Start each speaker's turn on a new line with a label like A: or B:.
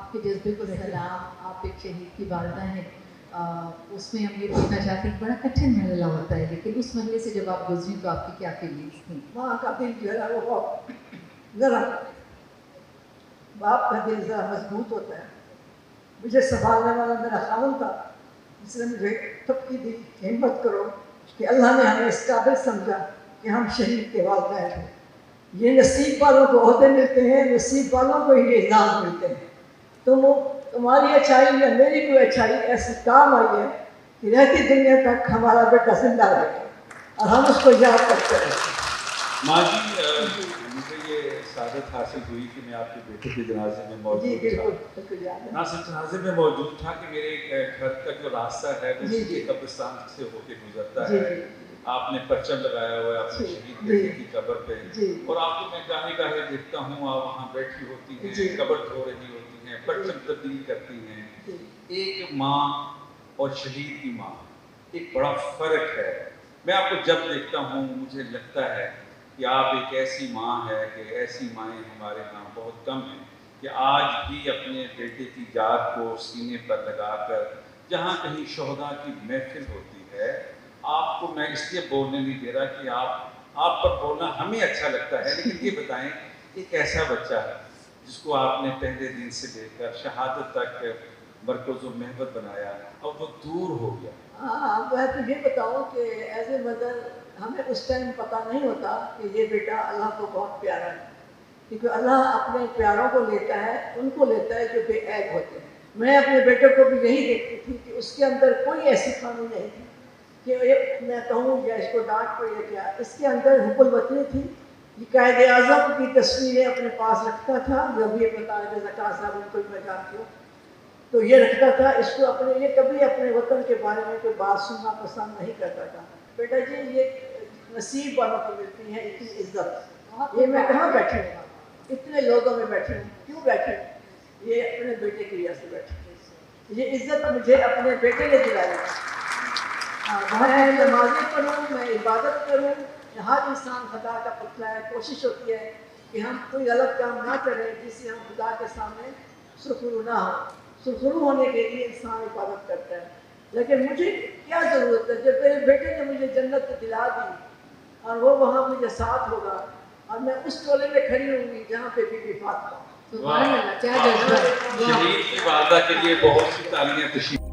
A: आपके जज्बे को सलाम। आप एक शहीद की वालदा हैं, उसमें हम ये पूछना चाहते हैं, बड़ा कठिन मरहला होता है, लेकिन उस मरहले से जब आप गुजरी तो आपकी क्या फीलिंग्स थी?
B: माँ का दिल जो है वो नरम, बाप का दिल ज़रा मजबूत होता है। मुझे संभालने वाला मेरा खामन था, जिसने मुझे थपकी दी, हिम्मत करो, कि अल्लाह ने हमें इस काबिल समझा कि हम शहीद के वालिदैन हैं। ये नसीब वालों को ओहदे मिलते हैं, नसीब वालों को ही ये इनाम मिलते हैं। तुम्हारी अच्छाई या मेरी कोई अच्छाई ऐसी काम आई है कि रहती दुनिया तक हमारा बेटा जिंदा रहेगा और हम उसको याद करते रहेंगे।
C: माँ जी, मुझे ये सादत हासिल हुई कि मैं आपके बेटे के जनाजे में मौजूद था। ना सिर्फ जनाजे में मौजूद था कि मेरे घर का जो रास्ता है वो सीधे कब्रिस्तान से होके गुजरता है। आपने परचम लगाया हुआ है अपने शहीद बेटे की कब्र पे, और आपको मैं गाहे गाहे देखता हूँ, आप वहाँ बैठी होती हैं, कब्र धो रही होती हैं, परचम तब्दील करती हैं। एक माँ और शहीद की माँ, एक बड़ा फ़र्क है। मैं आपको जब देखता हूँ मुझे लगता है कि आप एक ऐसी माँ है कि ऐसी माएँ हमारे यहाँ बहुत कम हैं कि आज भी अपने बेटे की याद को सीने पर लगाकर जहाँ कहीं शोहदा की महफिल होती है, आपको मैं इसलिए बोलने नहीं दे रहा कि आप पर बोलना हमें अच्छा लगता है, लेकिन ये बताएं, एक ऐसा बच्चा है जिसको आपने पहले दिन से लेकर शहादत तक मरकज़ महबत बनाया, अब वो दूर हो गया।
B: हाँ, मैं तुझे बताऊँ कि एज ए मदर हमें उस टाइम पता नहीं होता कि ये बेटा अल्लाह को बहुत प्यारा है, क्योंकि अल्लाह अपने प्यारों को लेता है, उनको लेता है जो बेऐब होते हैं। मैं अपने बेटे को भी यही देखती थी कि उसके अंदर कोई ऐसी खामी नहीं थी कि मैं कहूँ या इसको डांट पड़े क्या, इसके अंदर हुब्बुल वतनी थी। ये कायदे आज़म की तस्वीरें अपने पास रखता था, जब ये बता रहे ज़का साहब उनको मैं जानती हूँ, तो ये रखता था इसको अपने, ये कभी अपने वतन के बारे में कोई बात सुनना पसंद नहीं करता था। बेटा जी, ये नसीब वालों को मिलती है इतनी इज्जत, ये मैं कहाँ बैठी हूँ, इतने लोगों में बैठी हूँ, क्यों बैठी हूँ? ये अपने बेटे की वजह से बैठी। ये इज्जत मुझे अपने बेटे ने दिलाई। मैं नमाज़ें पढ़ूँ, मैं इबादत करूँ, हर इंसान खुदा का पुतला है। कोशिश होती है कि हम कोई गलत काम ना करें जिससे हम खुदा के सामने सुरखरू ना हो। सुरखरू होने के लिए इंसान इबादत करता है, लेकिन मुझे क्या ज़रूरत है जब मेरे बेटे ने मुझे जन्नत दिला दी और वो वहाँ मुझे साथ होगा और मैं उस टोले में खड़ी होंगी जहाँ पे बीबी फातिमा।
A: सुभान अल्लाह, क्या जज्बा है।
C: शहीद की वालदा के लिए बहुत सी तालियां।